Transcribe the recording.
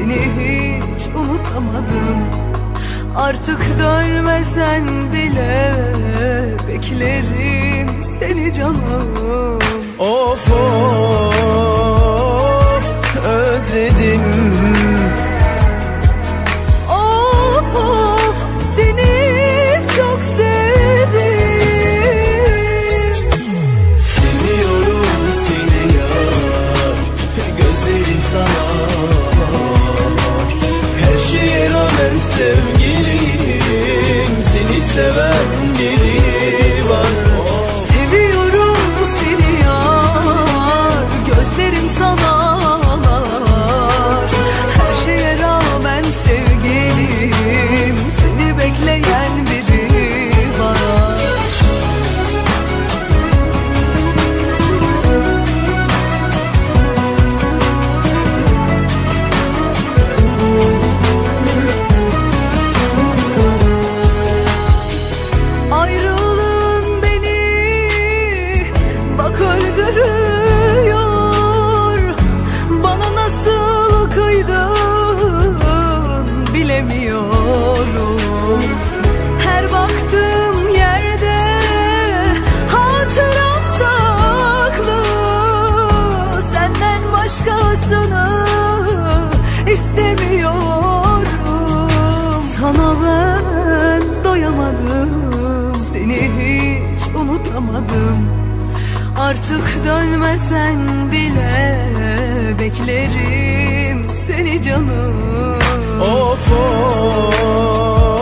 seni hiç unutamadım. Artık dönmesen bile beklerim seni canım. Of of özledim. Of of seni çok sevdim. Seviyorum seni yar, gözlerim sana. Her şeye rağmen sevgilim, seni seven biri var. Seviyorum seni yar, gözlerim sana. Her şeye rağmen sevgilim, seni bekleyen biri var. Ayrılığın beni bak öldürüyor. Bana nasıl kıydın bilemiyorum. Her baktığım yerde hatıram saklı. Senden başkasını istemiyorum. Sana ben doyamadım, seni hiç unutamadım. Artık dönmesen bile beklerim seni canım. Of of